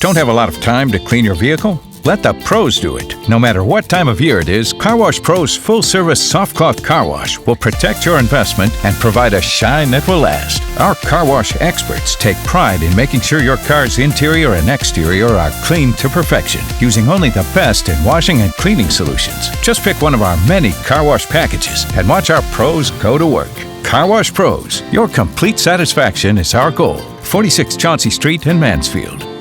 Don't have a lot of time to clean your vehicle? Let the pros do it. No matter what time of year it is, Car Wash Pro's full-service soft cloth car wash will protect your investment and provide a shine that will last. Our car wash experts take pride in making sure your car's interior and exterior are clean to perfection, using only the best in washing and cleaning solutions. Just pick one of our many car wash packages and watch our pros go to work. Car Wash Pros, your complete satisfaction is our goal. 46 Chauncey Street in Mansfield.